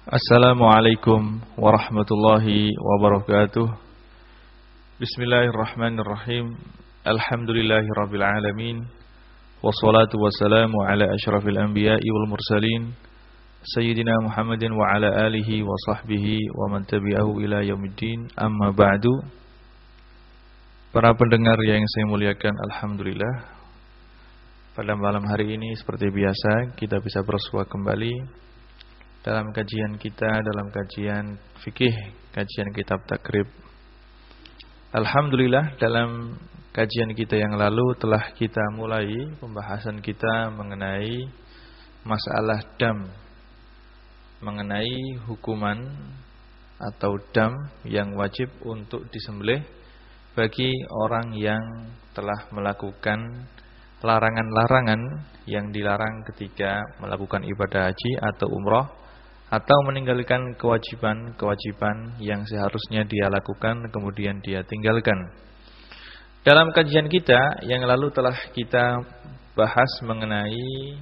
Assalamualaikum warahmatullahi wabarakatuh. Bismillahirrahmanirrahim. Alhamdulillahirabbil alamin. Wassalatu wassalamu ala asyrafil anbiya'i wal mursalin Sayyidina Muhammadin wa ala alihi wa sahbihi wa man tabi'ahu ila yaumiddin. Amma ba'du. Para pendengar yang saya muliakan, alhamdulillah, pada malam hari ini seperti biasa kita bisa bersua kembali dalam kajian kita, dalam kajian fikih, kajian kitab takrib. Alhamdulillah, dalam kajian kita yang lalu telah kita mulai pembahasan kita mengenai masalah dam, mengenai hukuman atau dam yang wajib untuk disembelih bagi orang yang telah melakukan larangan-larangan yang dilarang ketika melakukan ibadah haji atau umrah, atau meninggalkan kewajiban-kewajiban yang seharusnya dia lakukan kemudian dia tinggalkan. Dalam kajian kita yang lalu telah kita bahas mengenai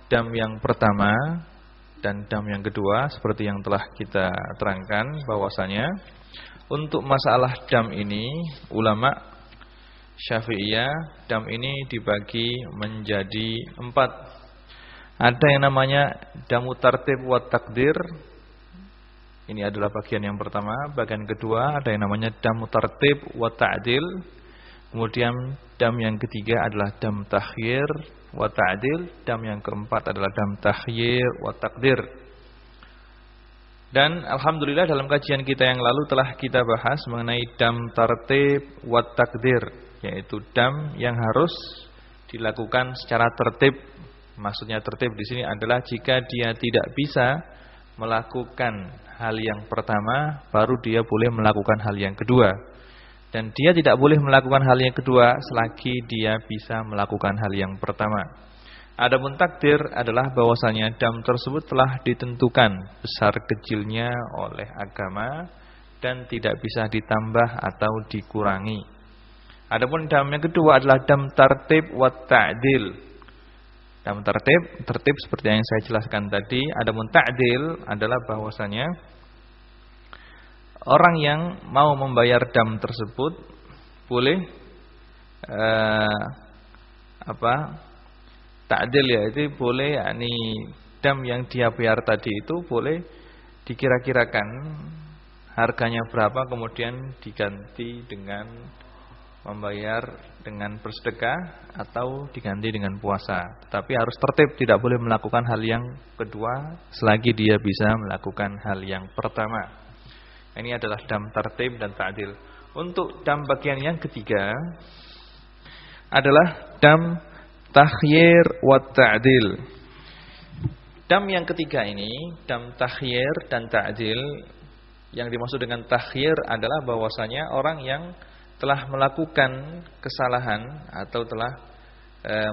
dam yang pertama dan dam yang kedua. Seperti yang telah kita terangkan bahwasanya untuk masalah dam ini ulama Syafi'iyah dam ini dibagi menjadi 4. Ada yang namanya damu tartib wa takdir. Ini adalah bagian yang pertama. Bagian kedua ada yang namanya damu tartib wa ta'dil. Kemudian dam yang ketiga adalah dam takhyir wa ta'dil. Dam yang keempat adalah dam takhyir wa takdir. Dan alhamdulillah dalam kajian kita yang lalu telah kita bahas mengenai dam tartib wa takdir, yaitu dam yang harus dilakukan secara tertib. Maksudnya tertib di sini adalah jika dia tidak bisa melakukan hal yang pertama, baru dia boleh melakukan hal yang kedua. Dan dia tidak boleh melakukan hal yang kedua selagi dia bisa melakukan hal yang pertama. Adapun takdir adalah bahwasanya dam tersebut telah ditentukan besar kecilnya oleh agama dan tidak bisa ditambah atau dikurangi. Adapun dam yang kedua adalah dam tartib wa ta'dil. Dam tertib seperti yang saya jelaskan tadi. Adapun ta'dil adalah bahwasanya orang yang mau membayar dam tersebut boleh ta'dil, yaitu boleh yakni dam yang dia bayar tadi itu boleh dikira-kirakan harganya berapa, kemudian diganti dengan membayar dengan bersedekah atau diganti dengan puasa. Tetapi harus tertib, tidak boleh melakukan hal yang kedua selagi dia bisa melakukan hal yang pertama. Ini adalah dam tertib dan ta'dil. Untuk dam bagian yang ketiga adalah dam takhyir wa ta'dil. Dam yang ketiga ini, dam takhyir dan ta'dil, yang dimaksud dengan takhyir adalah bahwasanya orang yang telah melakukan kesalahan atau telah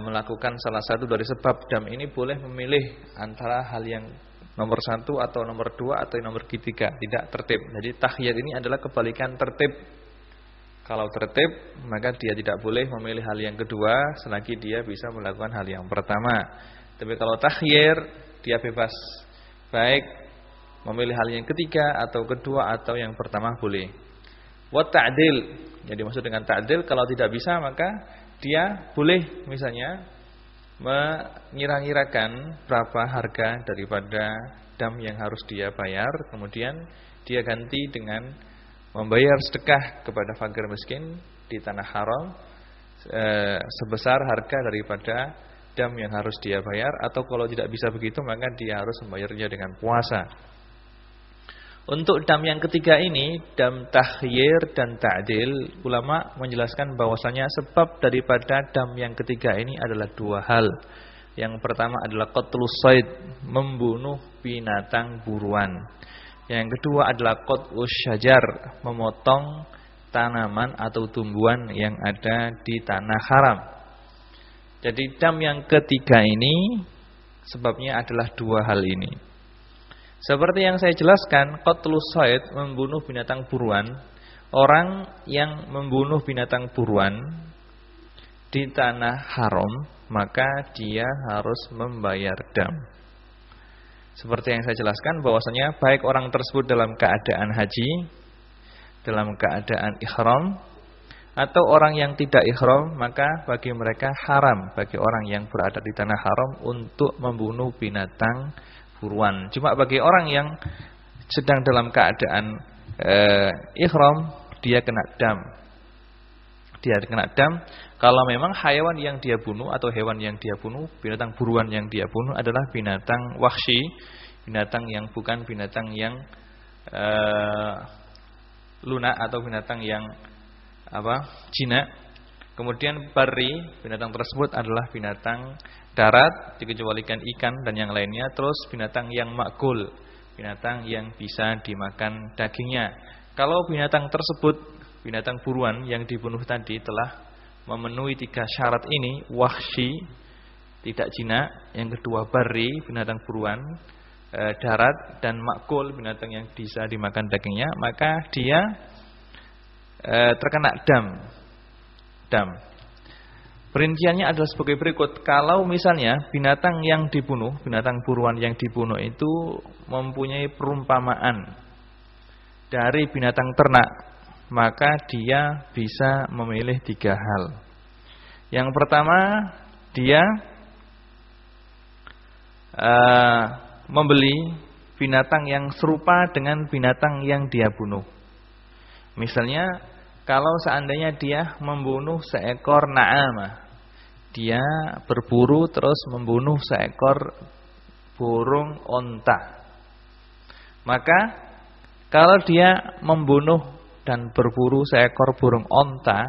melakukan salah satu dari sebab dam ini boleh memilih antara hal yang nomor 1 atau nomor 2 atau nomor 3, tidak tertib. Jadi takhyir ini adalah kebalikan tertib. Kalau tertib maka dia tidak boleh memilih hal yang kedua selagi dia bisa melakukan hal yang pertama. Tapi kalau takhyir dia bebas, baik memilih hal yang ketiga atau kedua atau yang pertama boleh. Wa ta'dil, yang dimaksud dengan ta'dil, kalau tidak bisa maka dia boleh misalnya mengira-ngirakan berapa harga daripada dam yang harus dia bayar, kemudian dia ganti dengan membayar sedekah kepada fakir miskin di tanah haram sebesar harga daripada dam yang harus dia bayar, atau kalau tidak bisa begitu maka dia harus membayarnya dengan puasa. Untuk dam yang ketiga ini, dam takhyir dan ta'dil, ulama menjelaskan bahwasanya sebab daripada dam yang ketiga ini adalah 2 hal. Yang pertama adalah qatlus sayd, membunuh binatang buruan. Yang kedua adalah qatlus syajar, memotong tanaman atau tumbuhan yang ada di tanah haram. Jadi dam yang ketiga ini sebabnya adalah 2 hal ini. Seperti yang saya jelaskan, qatlus sayd, membunuh binatang buruan. Orang yang membunuh binatang buruan di tanah haram, maka dia harus membayar dam. Seperti yang saya jelaskan bahwasanya baik orang tersebut dalam keadaan haji, dalam keadaan ihram, atau orang yang tidak ihram, maka bagi mereka haram, bagi orang yang berada di tanah haram untuk membunuh binatang buruan. Cuma bagi orang yang sedang dalam keadaan ihram, dia kena dam. Dia kena dam kalau memang hewan yang dia bunuh atau hewan yang dia bunuh, binatang buruan yang dia bunuh adalah binatang wahsy, binatang yang bukan binatang yang lunak atau binatang yang jinak. Kemudian bari, binatang tersebut adalah binatang darat, dikecualikan ikan dan yang lainnya. Terus binatang yang makul, binatang yang bisa dimakan dagingnya. Kalau binatang tersebut, binatang buruan yang dibunuh tadi telah memenuhi 3 syarat ini, wahsy, tidak jinak, yang kedua bari, binatang buruan darat, dan makul, binatang yang bisa dimakan dagingnya, maka dia terkena dam. Perinciannya adalah sebagai berikut. Kalau misalnya binatang yang dibunuh, binatang buruan yang dibunuh itu mempunyai perumpamaan dari binatang ternak, maka dia bisa memilih 3 hal. Yang pertama, dia membeli binatang yang serupa dengan binatang yang dia bunuh. Misalnya, kalau seandainya dia membunuh seekor na'amah, dia berburu terus membunuh seekor burung onta, maka kalau dia membunuh dan berburu seekor burung onta,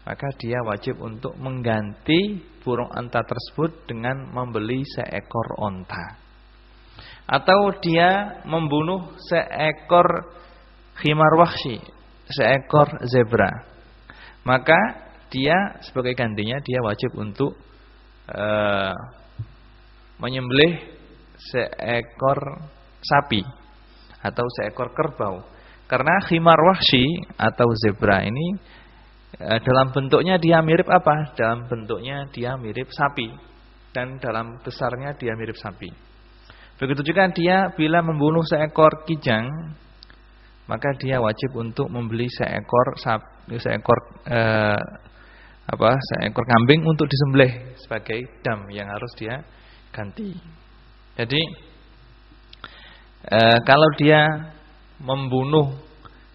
maka dia wajib untuk mengganti burung onta tersebut dengan membeli seekor onta. Atau dia membunuh seekor khimar wahsy, seekor zebra, maka dia sebagai gantinya dia wajib untuk menyembelih seekor sapi atau seekor kerbau. Karena khimar wahsy atau zebra ini dalam bentuknya dia mirip apa? Dalam bentuknya dia mirip sapi, dan dalam besarnya dia mirip sapi. Begitu juga dia bila membunuh seekor kijang, maka dia wajib untuk membeli seekor kambing untuk disembelih sebagai dam yang harus dia ganti. Jadi kalau dia membunuh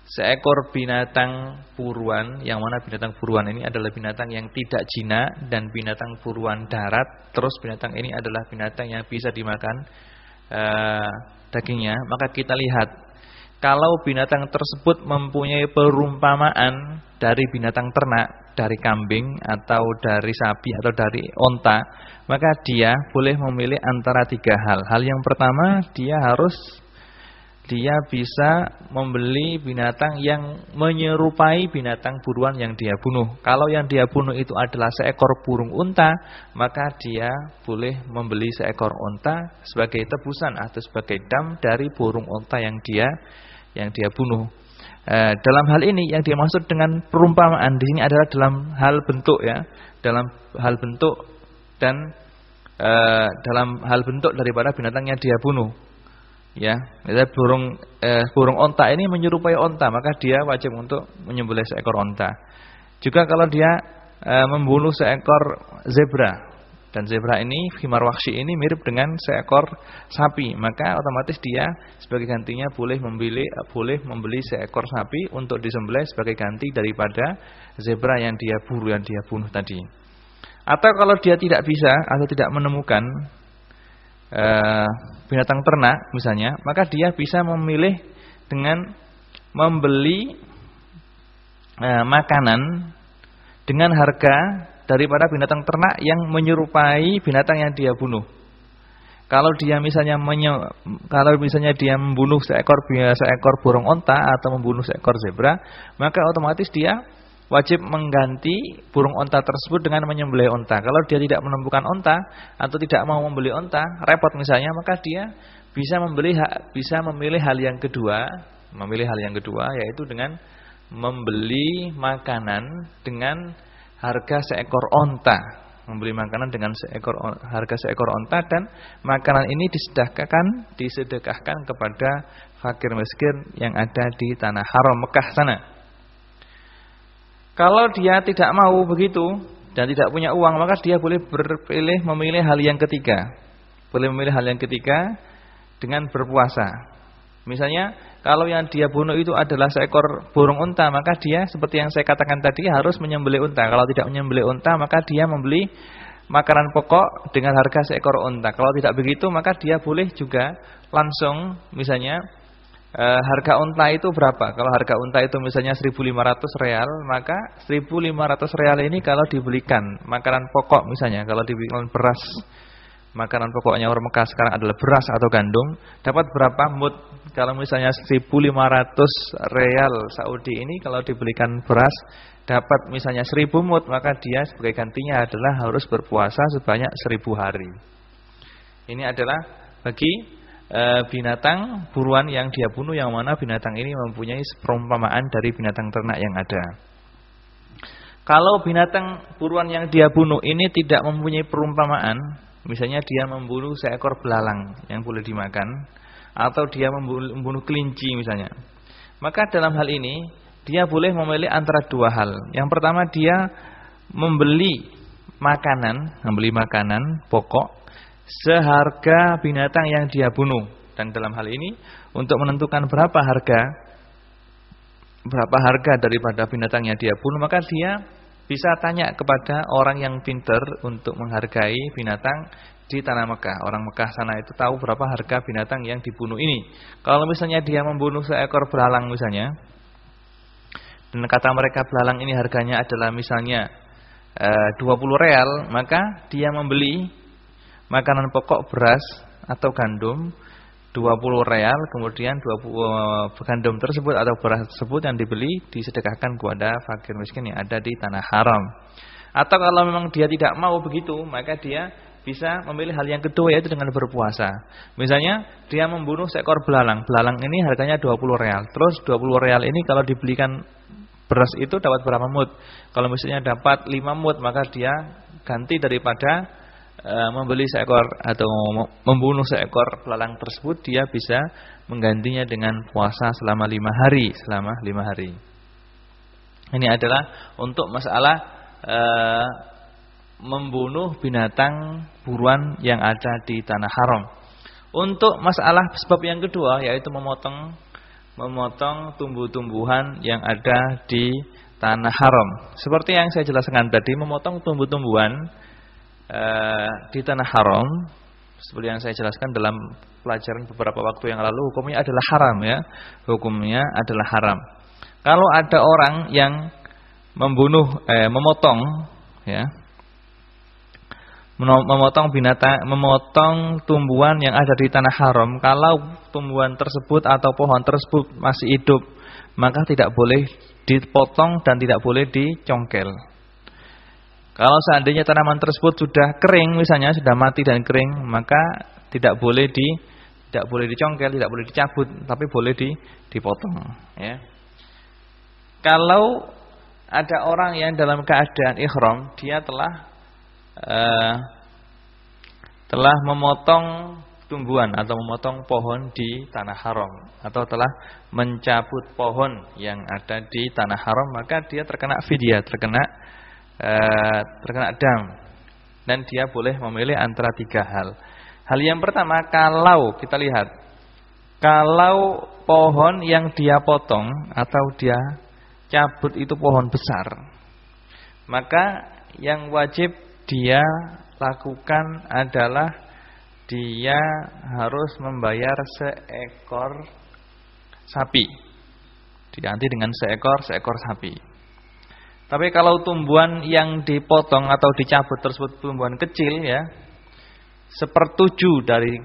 seekor binatang buruan, yang mana binatang buruan ini adalah binatang yang tidak jinak dan binatang buruan darat, terus binatang ini adalah binatang yang bisa dimakan dagingnya, maka kita lihat kalau binatang tersebut mempunyai perumpamaan dari binatang ternak, dari kambing atau dari sapi atau dari onta, maka dia boleh memilih antara 3 hal. Hal yang pertama, dia bisa membeli binatang yang menyerupai binatang buruan yang dia bunuh. Kalau yang dia bunuh itu adalah seekor burung unta, maka dia boleh membeli seekor unta sebagai tebusan atau sebagai dam dari burung unta yang dia bunuh. Dalam hal ini yang dimaksud dengan perumpamaan di sini adalah dalam hal bentuk, ya, dalam hal bentuk dan dalam hal bentuk daripada binatang yang dia bunuh. Ya, burung onta ini menyerupai onta, maka dia wajib untuk menyembelih seekor onta. Juga kalau dia membunuh seekor zebra, dan zebra ini, khimar wahsy ini mirip dengan seekor sapi, maka otomatis dia sebagai gantinya boleh membeli seekor sapi untuk disembelih sebagai ganti daripada zebra yang dia bunuh tadi. Atau kalau dia tidak bisa atau tidak menemukan binatang ternak misalnya, maka dia bisa memilih dengan membeli makanan dengan harga daripada binatang ternak yang menyerupai binatang yang dia bunuh. Kalau misalnya dia membunuh seekor burung onta atau membunuh seekor zebra, maka otomatis dia wajib mengganti burung onta tersebut dengan menyembelih onta. Kalau dia tidak menemukan onta atau tidak mau membeli onta, repot misalnya, maka dia bisa memilih hal yang kedua, yaitu dengan membeli makanan dengan harga seekor onta. membeli makanan dengan harga seekor unta, dan makanan ini disedekahkan kepada fakir miskin yang ada di tanah haram Mekah sana. Kalau dia tidak mau begitu dan tidak punya uang, maka dia boleh memilih hal yang ketiga. Boleh memilih hal yang ketiga dengan berpuasa. Misalnya kalau yang dia bunuh itu adalah seekor burung unta, maka dia seperti yang saya katakan tadi harus menyembelih unta. Kalau tidak menyembelih unta, maka dia membeli makanan pokok dengan harga seekor unta. Kalau tidak begitu, maka dia boleh juga langsung, misalnya harga unta itu berapa? Kalau harga unta itu misalnya 1.500 real, maka 1.500 real ini kalau dibelikan makanan pokok, misalnya kalau dibelikan beras, makanan pokoknya orang Mekah sekarang adalah beras atau gandum, dapat berapa mud? Kalau misalnya 1.500 real Saudi ini kalau dibelikan beras dapat misalnya 1.000 mud, maka dia sebagai gantinya adalah harus berpuasa sebanyak 1.000 hari. Ini adalah bagi binatang buruan yang dia bunuh, yang mana binatang ini mempunyai perumpamaan dari binatang ternak yang ada. Kalau binatang buruan yang dia bunuh ini tidak mempunyai perumpamaan, misalnya dia membunuh seekor belalang yang boleh dimakan, atau dia membunuh kelinci misalnya, maka dalam hal ini dia boleh memilih antara dua hal. Yang pertama, dia membeli makanan pokok seharga binatang yang dia bunuh. Dan dalam hal ini untuk menentukan berapa harga daripada binatang yang dia bunuh, maka dia bisa tanya kepada orang yang pintar untuk menghargai binatang di tanah Mekah. Orang Mekah sana itu tahu berapa harga binatang yang dibunuh ini. Kalau misalnya dia membunuh seekor belalang misalnya, dan kata mereka belalang ini harganya adalah misalnya 20 real, maka dia membeli makanan pokok beras atau gandum 20 real, kemudian 20 gandum tersebut atau beras tersebut yang dibeli disedekahkan kepada fakir miskin yang ada di tanah haram. Atau kalau memang dia tidak mau begitu, maka dia bisa memilih hal yang kedua, yaitu dengan berpuasa. Misalnya dia membunuh seekor belalang. Belalang ini harganya 20 real. Terus 20 real ini kalau dibelikan beras itu dapat berapa mud? Kalau misalnya dapat 5 mud, maka dia ganti daripada membeli seekor atau membunuh seekor belalang tersebut, dia bisa menggantinya dengan puasa selama 5 hari. Ini adalah untuk masalah membunuh binatang buruan yang ada di tanah haram. Untuk masalah sebab yang kedua, yaitu memotong tumbuh-tumbuhan yang ada di tanah haram. Seperti yang saya jelaskan tadi, memotong tumbuh-tumbuhan di tanah haram, seperti yang saya jelaskan dalam pelajaran beberapa waktu yang lalu, hukumnya adalah haram ya. Hukumnya adalah haram. Kalau ada orang yang memotong tumbuhan yang ada di tanah haram, kalau tumbuhan tersebut atau pohon tersebut masih hidup, maka tidak boleh dipotong dan tidak boleh dicongkel. Kalau seandainya tanaman tersebut sudah kering, misalnya sudah mati dan kering, maka tidak boleh dicongkel, tidak boleh dicabut, tapi boleh dipotong ya. Kalau ada orang yang dalam keadaan ihram, dia telah memotong tumbuhan atau memotong pohon di tanah haram, atau telah mencabut pohon yang ada di tanah haram, maka dia terkena fidyah, terkena dam, dan dia boleh memilih antara 3 hal. Hal yang pertama, kalau kita lihat, kalau pohon yang dia potong atau dia cabut itu pohon besar, maka yang wajib dia lakukan adalah dia harus membayar seekor sapi, diganti dengan seekor sapi. Tapi kalau tumbuhan yang dipotong atau dicabut tersebut tumbuhan kecil ya, 1/7 dari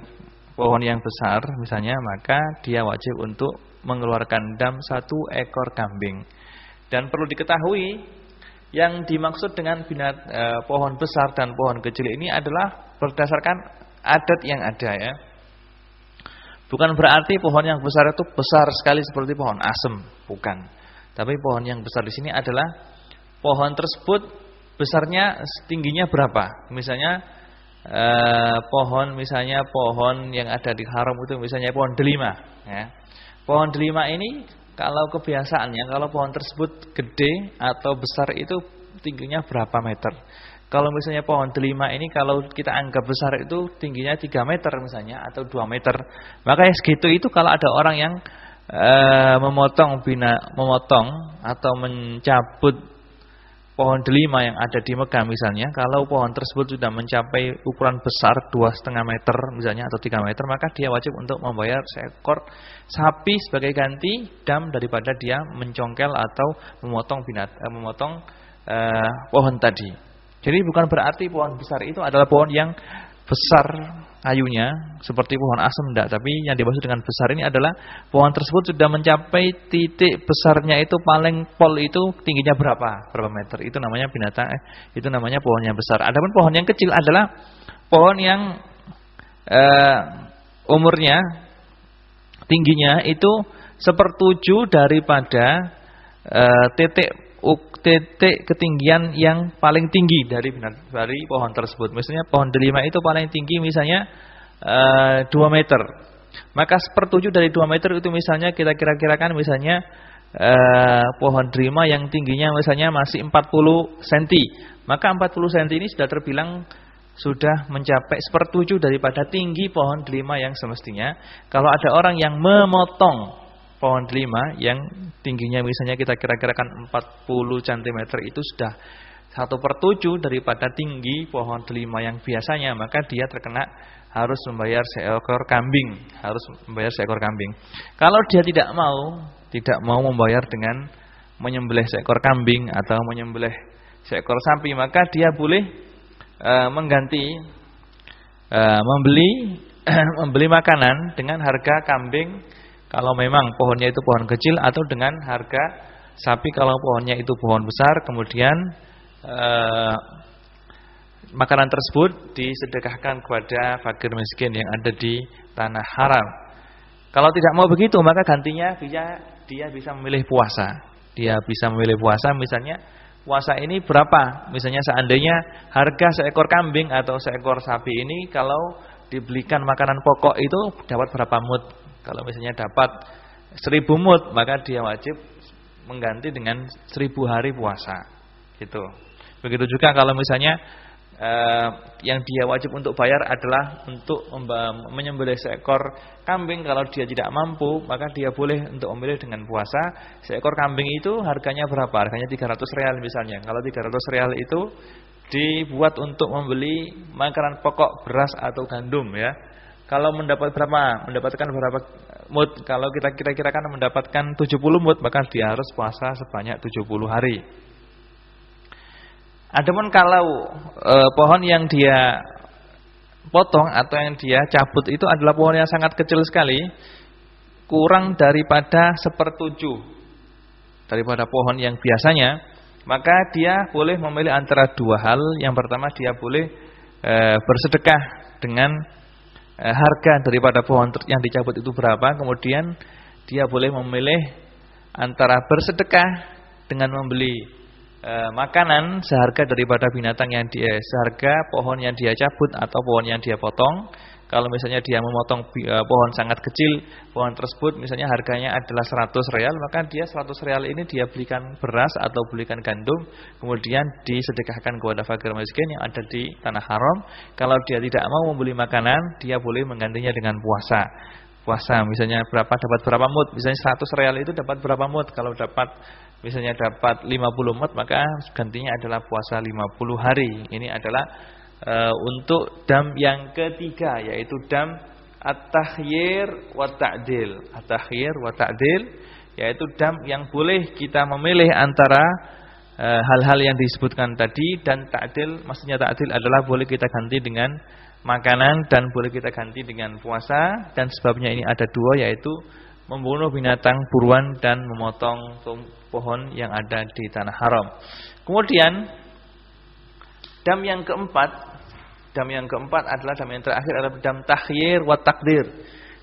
pohon yang besar misalnya, maka dia wajib untuk mengeluarkan dam 1 ekor kambing. Dan perlu diketahui, yang dimaksud dengan pohon besar dan pohon kecil ini adalah berdasarkan adat yang ada ya. Bukan berarti pohon yang besar itu besar sekali seperti pohon asem, bukan. Tapi pohon yang besar di sini adalah pohon tersebut besarnya, tingginya berapa. Misalnya pohon yang ada di haram itu misalnya pohon delima ya. Pohon delima ini kalau kebiasaannya kalau pohon tersebut gede atau besar itu tingginya berapa meter. Kalau misalnya pohon delima ini kalau kita anggap besar itu tingginya 3 meter misalnya atau 2 meter. Maka segitu itu kalau ada orang yang memotong atau mencabut pohon delima yang ada di Mekah misalnya, kalau pohon tersebut sudah mencapai ukuran besar 2,5 meter misalnya atau 3 meter, maka dia wajib untuk membayar seekor sapi sebagai ganti dam daripada dia mencongkel atau memotong pohon tadi. Jadi bukan berarti pohon besar itu adalah pohon yang besar kayunya seperti pohon asem, enggak, tapi yang dimaksud dengan besar ini adalah pohon tersebut sudah mencapai titik besarnya itu paling pol itu tingginya berapa meter. Itu namanya itu namanya pohon yang besar. Adapun pohon yang kecil adalah pohon yang umurnya tingginya itu 1/7 daripada titik ketinggian yang paling tinggi dari pohon tersebut. Misalnya pohon delima itu paling tinggi misalnya 2 meter. Maka 1/7 dari 2 meter itu misalnya kita kira-kirakan misalnya pohon delima yang tingginya misalnya masih 40 cm. Maka 40 cm ini sudah terbilang sudah mencapai 1/7 daripada tinggi pohon delima yang semestinya. Kalau ada orang yang memotong pohon delima yang tingginya misalnya kita kira-kirakan 40 cm itu sudah 1/7 daripada tinggi pohon delima yang biasanya, maka dia terkena harus membayar seekor kambing, Kalau dia tidak mau membayar dengan menyembelih seekor kambing atau menyembelih seekor sapi, maka dia boleh mengganti membeli makanan dengan harga kambing kalau memang pohonnya itu pohon kecil, atau dengan harga sapi kalau pohonnya itu pohon besar. Kemudian makanan tersebut disedekahkan kepada fakir miskin yang ada di tanah haram. Kalau tidak mau begitu, maka gantinya dia bisa memilih puasa. Misalnya puasa ini berapa? Misalnya seandainya harga seekor kambing atau seekor sapi ini kalau dibelikan makanan pokok itu dapat berapa mud? Kalau misalnya dapat 1000 mud, maka dia wajib mengganti dengan 1000 hari puasa. Gitu. Begitu juga kalau misalnya yang dia wajib untuk bayar adalah untuk menyembelih seekor kambing. Kalau dia tidak mampu, maka dia boleh untuk memilih dengan puasa. Seekor kambing itu harganya berapa? Harganya 300 real misalnya. Kalau 300 real itu dibuat untuk membeli makanan pokok beras atau gandum ya. Kalau mendapatkan berapa mud? Kalau kita kira-kirakan mendapatkan 70 mud, maka dia harus puasa sebanyak 70 hari. Adapun kalau pohon yang dia potong atau yang dia cabut itu adalah pohon yang sangat kecil sekali, kurang daripada 1/7 daripada pohon yang biasanya, maka dia boleh memilih antara dua hal. Yang pertama, dia boleh bersedekah dengan harga daripada pohon yang dicabut itu berapa. Kemudian dia boleh memilih antara bersedekah dengan membeli makanan seharga daripada binatang yang seharga pohon yang dia cabut atau pohon yang dia potong. Kalau misalnya dia memotong pohon sangat kecil, pohon tersebut misalnya harganya adalah 100 real, maka dia 100 real ini dia belikan beras atau belikan gandum, kemudian disedekahkan kepada fakir miskin yang ada di tanah haram. Kalau dia tidak mau membeli makanan, dia boleh menggantinya dengan puasa. Puasa misalnya dapat berapa mud? Misalnya 100 real itu dapat berapa mud? Kalau misalnya dapat 50 mud, maka gantinya adalah puasa 50 hari. Ini adalah untuk dam yang ketiga, yaitu dam at-takhyir wa ta'dil. At-takhyir wa ta'dil yaitu dam yang boleh kita memilih antara hal-hal yang disebutkan tadi, dan ta'dil, maksudnya ta'dil adalah boleh kita ganti dengan makanan dan boleh kita ganti dengan puasa. Dan sebabnya ini ada dua, yaitu membunuh binatang buruan dan memotong pohon yang ada di tanah haram. Kemudian dam yang keempat adalah dam yang terakhir adalah dam takhyir wa takdir.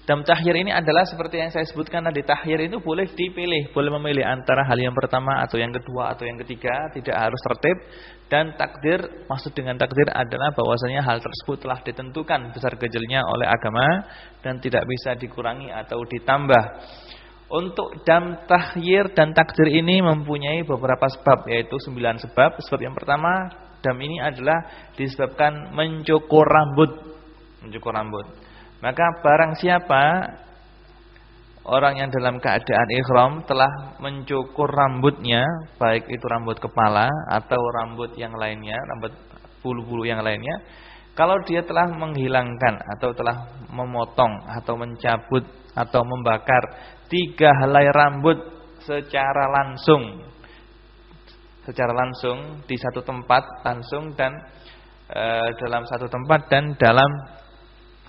Dam tahyir ini adalah seperti yang saya sebutkan tadi, tahyir itu boleh dipilih, boleh memilih antara hal yang pertama atau yang kedua atau yang ketiga, tidak harus tertib. Dan takdir, maksud dengan takdir adalah bahwasanya hal tersebut telah ditentukan besar kecilnya oleh agama dan tidak bisa dikurangi atau ditambah. Untuk dam tahyir dan takdir ini mempunyai beberapa sebab, yaitu 9 sebab. Sebab yang pertama, dam ini adalah disebabkan mencukur rambut. Mencukur rambut. Maka barang siapa orang yang dalam keadaan ihram telah mencukur rambutnya, baik itu rambut kepala atau rambut yang lainnya, rambut bulu-bulu yang lainnya, kalau dia telah menghilangkan atau telah memotong atau mencabut atau membakar 3 helai rambut secara langsung di satu tempat langsung dan dalam satu tempat dan dalam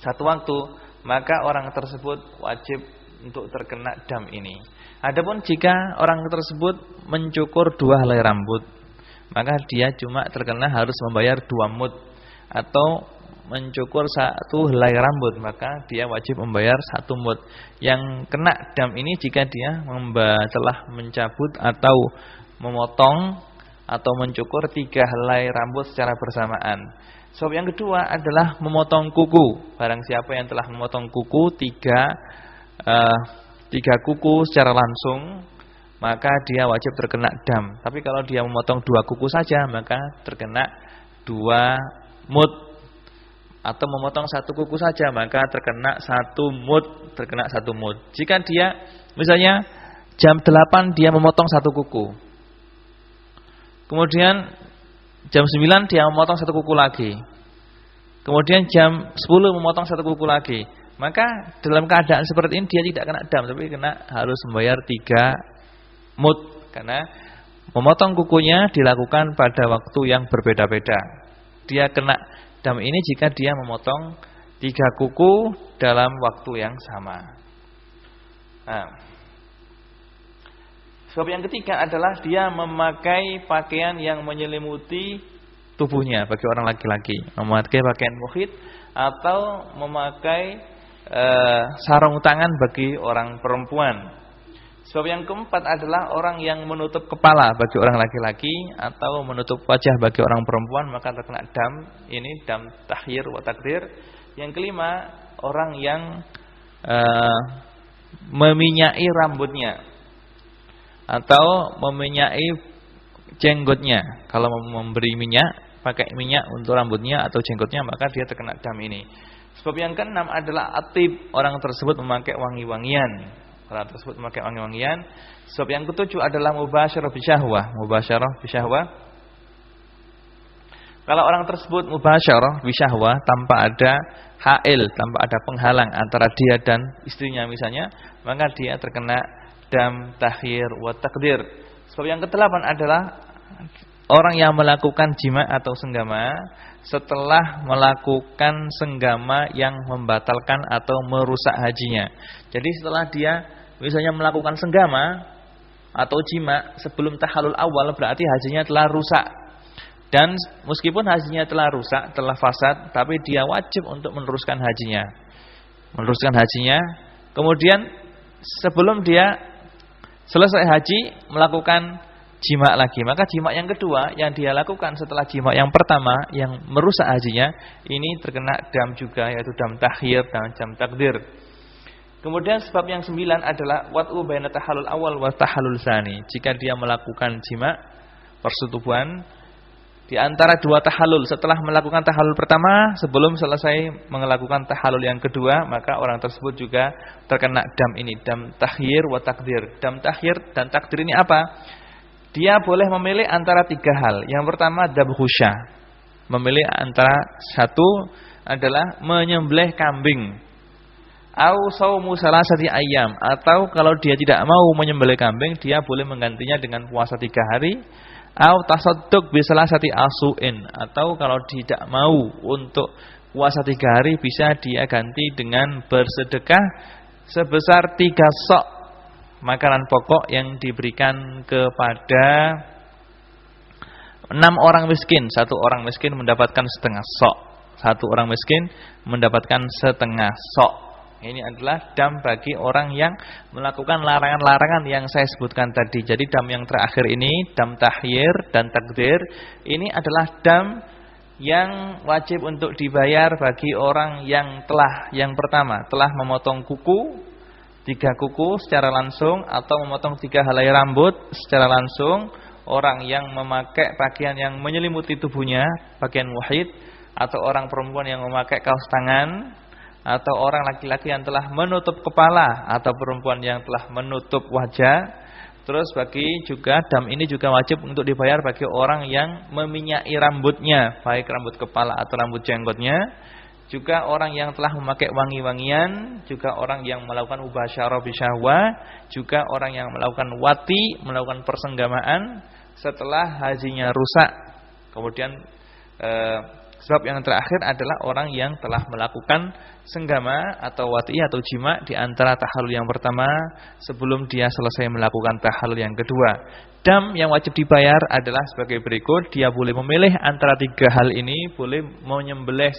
satu waktu, maka orang tersebut wajib untuk terkena dam ini. Adapun jika orang tersebut mencukur 2 helai rambut, maka dia cuma terkena harus membayar 2 mud, atau mencukur 1 helai rambut, maka dia wajib membayar 1 mud. Yang kena dam ini jika dia telah mencabut atau memotong atau mencukur 3 helai rambut secara bersamaan. Sebab yang kedua adalah memotong kuku. Barang siapa yang telah memotong kuku 3 kuku secara langsung, maka dia wajib terkena dam. Tapi kalau dia memotong 2 kuku saja, maka terkena 2 mud. Atau memotong 1 kuku saja, maka terkena 1 mud, Jika dia misalnya jam 8 dia memotong 1 kuku. Kemudian jam 9 dia memotong 1 kuku lagi. Kemudian jam 10 memotong 1 kuku lagi. Maka dalam keadaan seperti ini dia tidak kena dam, tapi harus membayar 3 mud. Karena memotong kukunya dilakukan pada waktu yang berbeda-beda. Dia kena dam ini jika dia memotong 3 kuku dalam waktu yang sama. Nah, sebab yang ketiga adalah dia memakai pakaian yang menyelimuti tubuhnya bagi orang laki-laki, memakai pakaian mukhit atau memakai sarung tangan bagi orang perempuan. Sebab yang keempat adalah orang yang menutup kepala bagi orang laki-laki atau menutup wajah bagi orang perempuan, maka terkena dam. Ini dam tahyir wa takdir. Yang kelima, orang yang meminyai rambutnya atau meminyai jenggotnya. Kalau memberi minyak, pakai minyak untuk rambutnya atau jenggotnya, maka dia terkena dam ini. Sebab yang keenam adalah atib, orang tersebut memakai wangi-wangian. Sebab yang ketujuh adalah mubasyarah bisyahwah. Kalau orang tersebut mubasyarah bisyahwah tanpa ada hail, tanpa ada penghalang antara dia dan istrinya misalnya, maka dia terkena dam tahyir wa takdir. Sebab yang kedelapan adalah orang yang melakukan jima atau senggama setelah melakukan senggama yang membatalkan atau merusak hajinya. Jadi setelah dia misalnya melakukan senggama atau jima sebelum tahallul awal, berarti hajinya telah rusak. Dan meskipun hajinya telah rusak, telah fasad, tapi dia wajib untuk meneruskan hajinya. Kemudian sebelum dia selesai haji melakukan jima lagi, maka jima yang kedua yang dia lakukan setelah jima yang pertama yang merusak hajinya, ini terkena dam juga, yaitu dam tahyir dan dam takdir. Kemudian sebab yang 9 adalah wat'u baina tahallul awal wa tahallul tsani. Jika dia melakukan jima, persetubuhan di antara 2 tahallul, setelah melakukan tahallul pertama sebelum selesai melakukan tahallul yang kedua, maka orang tersebut juga terkena dam ini, dam tahyir wa takdir. Dam tahyir dan takdir ini apa? Dia boleh memilih antara 3 hal. Yang pertama dzabhu syah. Memilih antara 1 adalah menyembelih kambing. Au shaumu salasati ayyam, atau kalau dia tidak mau menyembelih kambing, dia boleh menggantinya dengan puasa 3 hari. Au tasadduq bi salasati asuin, atau kalau tidak mau untuk puasa 3 hari, bisa dia ganti dengan bersedekah sebesar 3 sok makanan pokok yang diberikan kepada 6 orang miskin. 1 orang miskin mendapatkan setengah sok. 1 orang miskin mendapatkan setengah sok. Ini adalah dam bagi orang yang melakukan larangan-larangan yang saya sebutkan tadi. Jadi dam yang terakhir ini, dam tahyir dan takdir, ini adalah dam yang wajib untuk dibayar bagi orang yang pertama telah memotong kuku, 3 kuku secara langsung, atau memotong 3 helai rambut secara langsung, orang yang memakai pakaian yang menyelimuti tubuhnya, pakaian wahid, atau orang perempuan yang memakai kaos tangan, atau orang laki-laki yang telah menutup kepala, atau perempuan yang telah menutup wajah. Terus bagi juga dam ini juga wajib untuk dibayar bagi orang yang meminyaki rambutnya, baik rambut kepala atau rambut jenggotnya. Juga orang yang telah memakai wangi-wangian, juga orang yang melakukan mubasyarah bisyahwah, juga orang yang melakukan wati, melakukan persenggamaan setelah hajinya rusak. Kemudian sebab yang terakhir adalah orang yang telah melakukan senggama atau wati atau jima di antara tahallul yang pertama sebelum dia selesai melakukan tahallul yang kedua. Dam yang wajib dibayar adalah sebagai berikut. Dia boleh memilih antara 3 hal ini, boleh menyembelih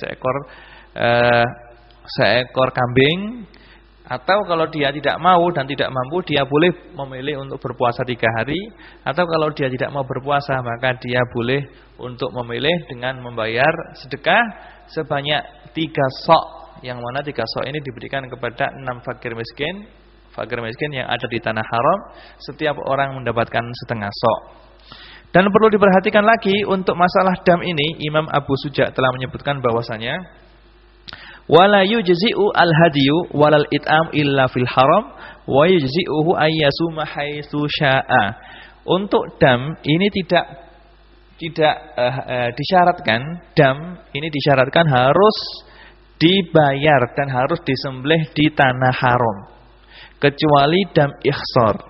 seekor kambing, atau kalau dia tidak mau dan tidak mampu, dia boleh memilih untuk berpuasa 3 hari, atau kalau dia tidak mau berpuasa maka dia boleh untuk memilih dengan membayar sedekah sebanyak 3 sok, yang mana 3 sok ini diberikan kepada 6 fakir miskin yang ada di tanah haram. Setiap orang mendapatkan setengah sok. Dan perlu diperhatikan lagi untuk masalah dam ini, Imam Abu Suja telah menyebutkan bahwasanya wala yujzi'u al-hadiyu walal it'am illa fil haram wa yujzi'uhu ayyasuma haitsu syaa. Untuk dam ini tidak disyaratkan, dam ini disyaratkan harus dibayar dan harus disembelih di tanah haram, kecuali dam ihsar.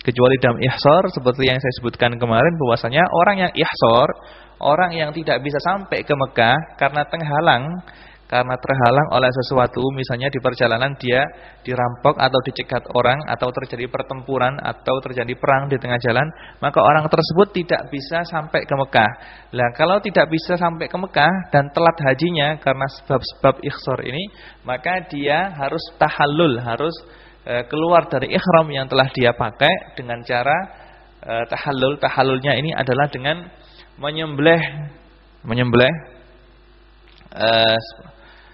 Kecuali dam ihsar seperti yang saya sebutkan kemarin, bahwasanya orang yang ihsar, orang yang tidak bisa sampai ke Mekah karena terhalang oleh sesuatu, misalnya di perjalanan dia dirampok atau dicegat orang, atau terjadi pertempuran atau terjadi perang di tengah jalan, maka orang tersebut tidak bisa sampai ke Mekah. Nah, kalau tidak bisa sampai ke Mekah dan telat hajinya karena sebab-sebab ihsar ini, maka dia harus tahallul, harus keluar dari ihram yang telah dia pakai dengan cara tahallul. Tahallulnya ini adalah dengan menyembelih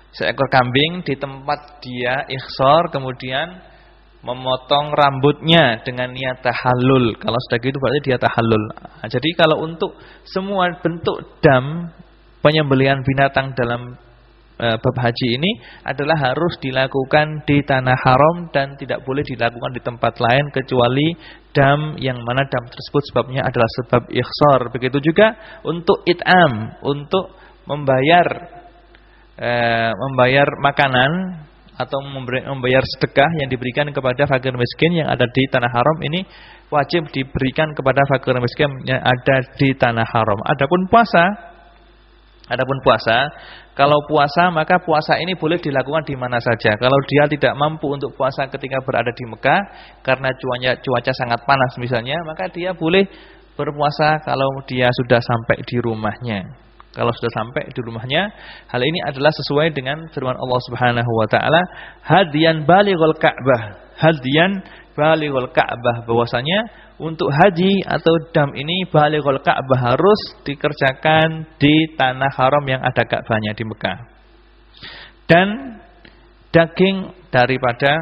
seekor kambing di tempat dia ihsar, kemudian memotong rambutnya dengan niat tahallul. Kalau sudah gitu berarti dia tahallul. Nah, jadi kalau untuk semua bentuk dam, penyembelihan binatang dalam bab haji ini adalah harus dilakukan di tanah haram dan tidak boleh dilakukan di tempat lain kecuali dam yang mana dam tersebut sebabnya adalah sebab ihsar. Begitu juga untuk it'am, untuk membayar makanan atau membayar sedekah yang diberikan kepada fakir miskin yang ada di tanah haram, ini wajib diberikan kepada fakir miskin yang ada di tanah haram. Adapun puasa, kalau puasa maka puasa ini boleh dilakukan di mana saja. Kalau dia tidak mampu untuk puasa ketika berada di Mekah karena cuaca sangat panas misalnya, maka dia boleh berpuasa kalau dia sudah sampai di rumahnya. Kalau sudah sampai di rumahnya, hal ini adalah sesuai dengan firman Allah Subhanahu wa taala, hadiyan balighul Ka'bah. Hadiyan balighul Ka'bah, bahwasanya untuk haji atau dam ini balighul Ka'bah harus dikerjakan di tanah haram yang ada Ka'bahnya di Mekah. Dan daging daripada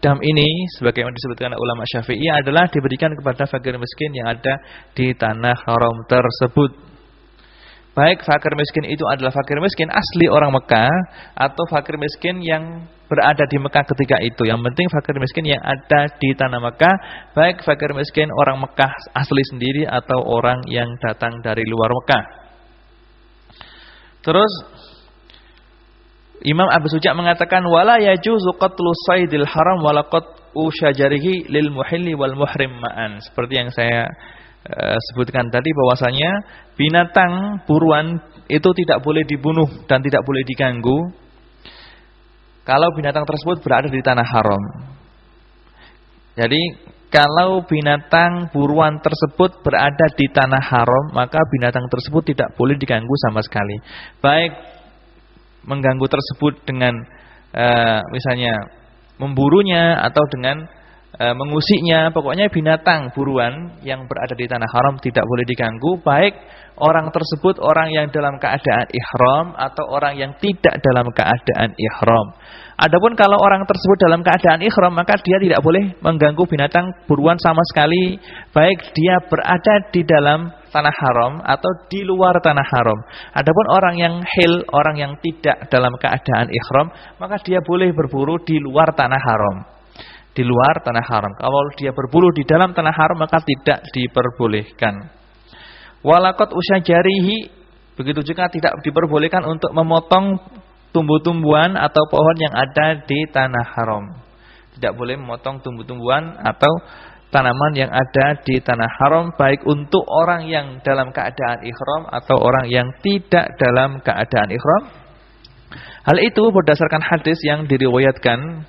dam ini sebagaimana disebutkan oleh ulama Syafi'i adalah diberikan kepada fakir miskin yang ada di tanah haram tersebut. Baik fakir miskin itu adalah fakir miskin asli orang Mekah atau fakir miskin yang berada di Mekah ketika itu. Yang penting fakir miskin yang ada di tanah Mekah, baik fakir miskin orang Mekah asli sendiri atau orang yang datang dari luar Mekah. Terus Imam Abu Suja mengatakan wala yajuzu qatlu saydil haram wala qat'u syajarihi lil muhilli wal muhrim ma'an. Seperti yang saya sebutkan tadi, bahwasanya binatang buruan itu tidak boleh dibunuh dan tidak boleh diganggu kalau binatang tersebut berada di tanah haram. Jadi kalau binatang buruan tersebut berada di tanah haram, maka binatang tersebut tidak boleh diganggu sama sekali. Baik mengganggu tersebut dengan misalnya memburunya atau dengan mengusiknya, pokoknya binatang buruan yang berada di tanah haram tidak boleh diganggu, baik orang tersebut orang yang dalam keadaan ihram atau orang yang tidak dalam keadaan ihram. Adapun kalau orang tersebut dalam keadaan ihram, maka dia tidak boleh mengganggu binatang buruan sama sekali, baik dia berada di dalam tanah haram atau di luar tanah haram. Adapun orang yang hil, orang yang tidak dalam keadaan ihram, maka dia boleh berburu di luar tanah haram. Di luar tanah haram. Kalau dia berburu di dalam tanah haram, maka tidak diperbolehkan. Walaqat usyajarihi, begitu juga tidak diperbolehkan untuk memotong tumbuh-tumbuhan atau pohon yang ada di tanah haram. Tidak boleh memotong tumbuh-tumbuhan atau tanaman yang ada di tanah haram, baik untuk orang yang dalam keadaan ihram atau orang yang tidak dalam keadaan ihram. Hal itu berdasarkan hadis yang diriwayatkan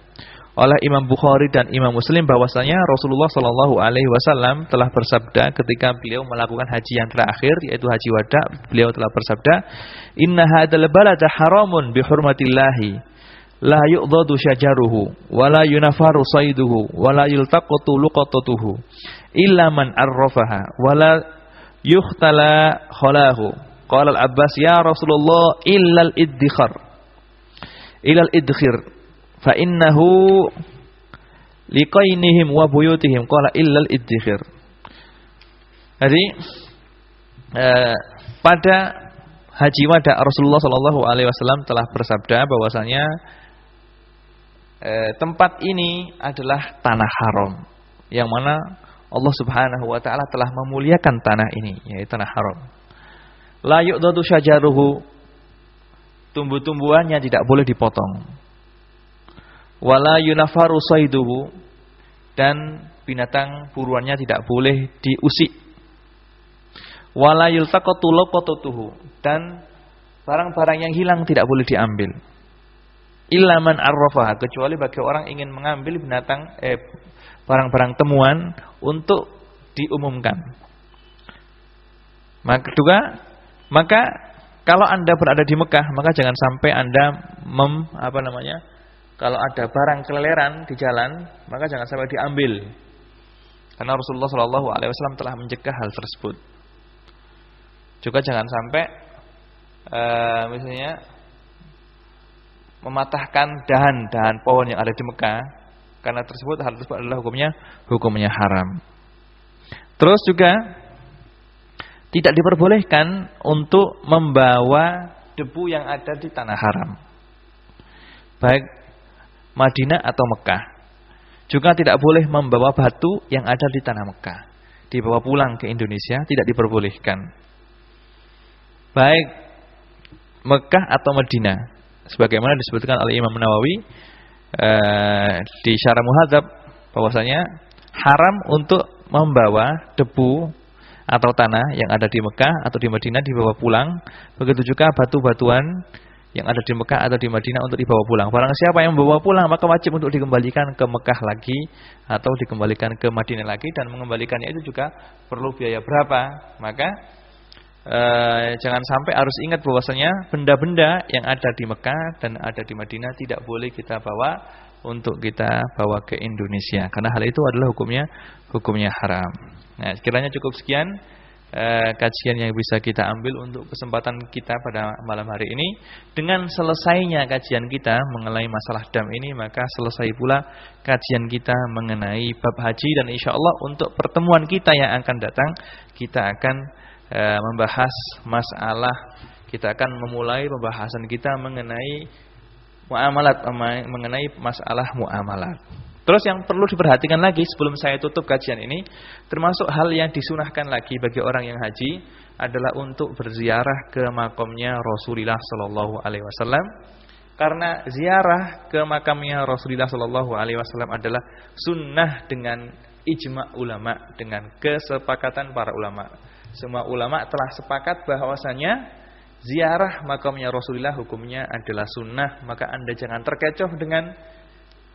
oleh Imam Bukhari dan Imam Muslim bahwasanya Rasulullah Shallallahu Alaihi Wasallam telah bersabda ketika beliau melakukan haji yang terakhir, yaitu haji wada, beliau telah bersabda, Inna hadzal balada haramun bihurmatillahi, la yu'dhadu syajaruhu, wa la yunafaru sayduhu, wa la yultaqatu luqatatuhu, illa man arrafaha, wa la yukhtala khalahu. Qala al-Abbas, ya Rasulullah, illa al-idkhir. Fa innahu liqainihim wa buyutihim qala illal iddikhir. Jadi pada haji wada Rasulullah sallallahu alaihi wasallam telah bersabda bahwasanya tempat ini adalah tanah haram yang mana Allah Subhanahu wa taala telah memuliakan tanah ini, yaitu tanah haram. La yu'dadu syajaruhu, tumbuh-tumbuhannya tidak boleh dipotong. Wala yunafaru sayduhu, dan binatang buruannya tidak boleh diusik. Wala yultaqatu luqatatuhu, dan barang-barang yang hilang tidak boleh diambil. Illa man arrafaha, kecuali bagi orang ingin mengambil binatang barang-barang temuan untuk diumumkan. Maka kalau Anda berada di Mekah, maka jangan sampai Anda kalau ada barang keleleran di jalan, maka jangan sampai diambil. Karena Rasulullah Shallallahu Alaihi Wasallam telah mencegah hal tersebut. Juga jangan sampai, misalnya, mematahkan dahan-dahan pohon yang ada di Mekah, karena hal tersebut adalah hukumnya haram. Terus juga tidak diperbolehkan untuk membawa debu yang ada di tanah haram, baik Madinah atau Mekah. Juga tidak boleh membawa batu yang ada di tanah Mekah, dibawa pulang ke Indonesia, tidak diperbolehkan. Baik Mekah atau Madinah, sebagaimana disebutkan oleh Imam Nawawi di Syarah Muhadzab, bahwasanya haram untuk membawa debu atau tanah yang ada di Mekah atau di Madinah dibawa pulang. Begitu juga batu-batuan yang ada di Mekah atau di Madinah untuk dibawa pulang. Barang siapa yang membawa pulang, maka wajib untuk dikembalikan ke Mekah lagi atau dikembalikan ke Madinah lagi, dan mengembalikannya itu juga perlu biaya berapa. Maka jangan sampai, harus ingat bahwasanya benda-benda yang ada di Mekah dan ada di Madinah tidak boleh kita bawa untuk kita bawa ke Indonesia, karena hal itu adalah hukumnya haram. Nah, kiranya cukup sekian kajian yang bisa kita ambil untuk kesempatan kita pada malam hari ini. Dengan selesainya kajian kita mengenai masalah dam ini, maka selesai pula kajian kita mengenai bab haji, dan insyaallah untuk pertemuan kita yang akan datang kita akan membahas kita akan memulai pembahasan kita mengenai muamalat, mengenai masalah muamalat. Terus yang perlu diperhatikan lagi sebelum saya tutup kajian ini, termasuk hal yang disunahkan lagi bagi orang yang haji adalah untuk berziarah ke makamnya Rasulullah Sallallahu Alaihi Wasallam. Karena ziarah ke makamnya Rasulullah Sallallahu Alaihi Wasallam adalah sunnah dengan ijma' ulama, dengan kesepakatan para ulama. Semua ulama telah sepakat bahwasanya ziarah makamnya Rasulullah hukumnya adalah sunnah. Maka Anda jangan terkecoh dengan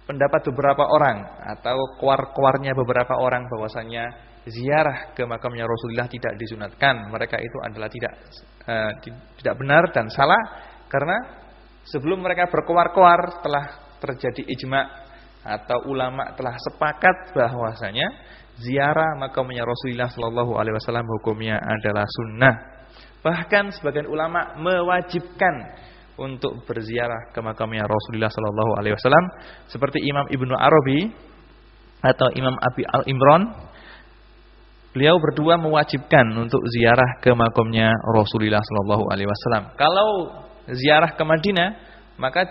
pendapat beberapa orang atau keluar-keluarnya beberapa orang bahwasanya ziarah ke makamnya Rasulullah tidak disunatkan. Mereka itu adalah tidak benar dan salah, karena sebelum mereka berkoar-koar telah terjadi ijma' atau ulama telah sepakat bahwasanya ziarah makamnya Rasulullah sallallahu alaihi wasallam hukumnya adalah sunnah. Bahkan sebagian ulama mewajibkan untuk berziarah ke makamnya Rasulullah sallallahu alaihi wasallam seperti Imam Ibnu Arabi atau Imam Abi Al-Imran. Beliau berdua mewajibkan untuk ziarah ke makamnya Rasulullah sallallahu alaihi wasallam. Kalau ziarah ke Madinah, maka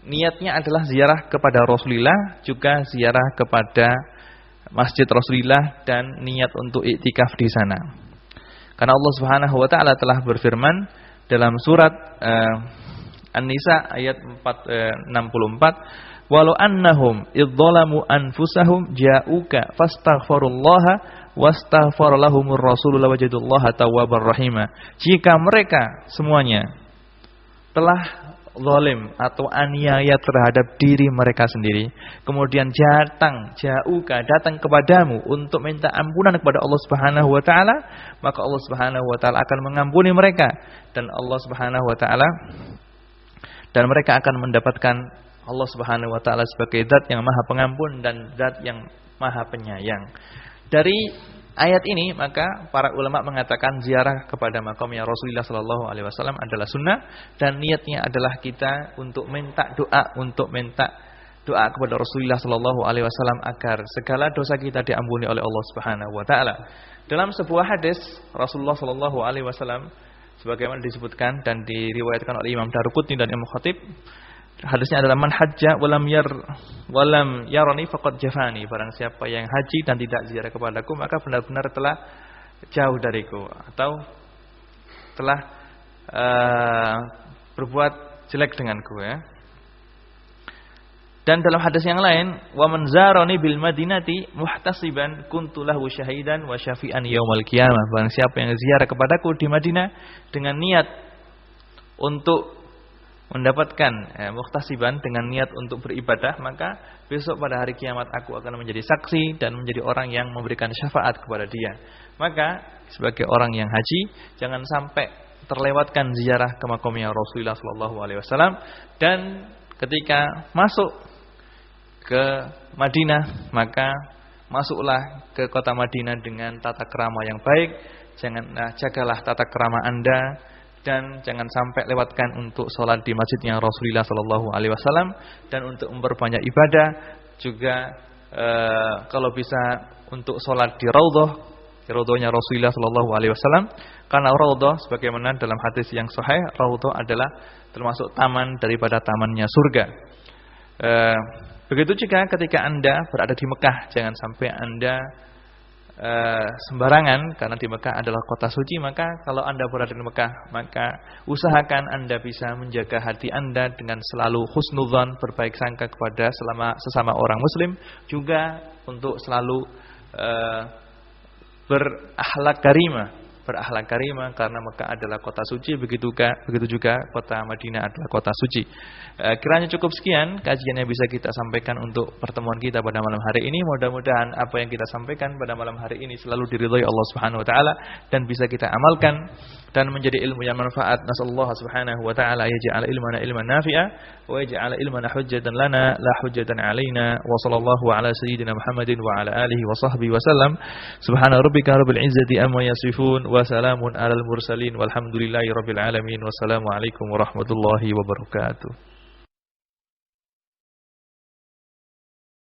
niatnya adalah ziarah kepada Rasulullah, juga ziarah kepada Masjid Rasulullah dan niat untuk iktikaf di sana. Karena Allah Subhanahu wa taala telah berfirman dalam surat An-Nisa ayat 64, "Walau annahum idzalamu anfusahum ja'uka fastaghfirullaha wastaghfara lahumur rasul lawajadullaha tawwabar rahima." Jika mereka semuanya telah zalim atau aniaya terhadap diri mereka sendiri, kemudian datang kepadamu untuk minta ampunan kepada Allah Subhanahu wa taala, maka Allah Subhanahu wa taala akan mengampuni mereka dan Allah Subhanahu wa taala dan mereka akan mendapatkan Allah Subhanahu wa taala sebagai zat yang Maha Pengampun dan zat yang Maha Penyayang. Dari ayat ini maka para ulama mengatakan ziarah kepada makamnya Rasulullah sallallahu alaihi wasallam adalah sunnah dan niatnya adalah kita untuk minta doa kepada Rasulullah sallallahu alaihi wasallam agar segala dosa kita diampuni oleh Allah Subhanahu wa taala. Dalam sebuah hadis Rasulullah sallallahu alaihi wasallam sebagaimana disebutkan dan diriwayatkan oleh Imam Daruqutni dan Imam Khatib, hadisnya adalah man hajja walam yarani faqad jafani. Barang siapa yang haji dan tidak ziarah kepadaku maka benar-benar telah jauh dariku atau telah berbuat jelek denganku ya. Dan dalam hadis yang lain, wa man zarani bil madinati muhtasiban kuntu lahu syahidan wa syafi'an yaumal qiyamah. Barang siapa yang ziarah kepadaku di Madinah dengan niat untuk mendapatkan muhtasiban dengan niat untuk beribadah, maka besok pada hari kiamat aku akan menjadi saksi dan menjadi orang yang memberikan syafaat kepada dia. Maka sebagai orang yang haji jangan sampai terlewatkan ziarah ke makamnya Rasulullah sallallahu alaihi wasallam, dan ketika masuk ke Madinah maka masuklah ke kota Madinah dengan tata krama yang baik. Jagalah tata krama Anda dan jangan sampai lewatkan untuk sholat di masjidnya Rasulullah sallallahu alaihi wasallam, dan untuk memperbanyak ibadah juga kalau bisa untuk sholat di raudhahnya Rasulullah sallallahu alaihi wasallam, karena raudhah sebagaimana dalam hadis yang sahih, raudhah adalah termasuk taman daripada tamannya surga. Begitu juga ketika Anda berada di Mekah, jangan sampai Anda sembarangan, karena di Mekah adalah kota suci. Maka kalau Anda berada di Mekah, maka usahakan Anda bisa menjaga hati Anda dengan selalu husnudzan, berbaik sangka kepada sesama orang muslim, juga untuk selalu berakhlak karimah karena Mekah adalah kota suci, begitu juga kota Madinah adalah kota suci. Kiranya cukup sekian kajian yang bisa kita sampaikan untuk pertemuan kita pada malam hari ini. Mudah-mudahan apa yang kita sampaikan pada malam hari ini selalu diridhai Allah Subhanahu wa taala dan bisa kita amalkan dan menjadi ilmu yang manfaat. Nasallahu subhanahu wa ta'ala yaj'al ilmana ilman nafi'a wa yaj'al ilmana hujjatan lana la hujjatan 'alaina wa sallallahu ala sayyidina Muhammadin wa ala alihi wa sahbihi wa sallam. Subhana rabbika rabbil izzati amma yasifun wa salamun alal mursalin walhamdulillahi rabbil alamin. Wassalamu alaikum warahmatullahi wabarakatuh.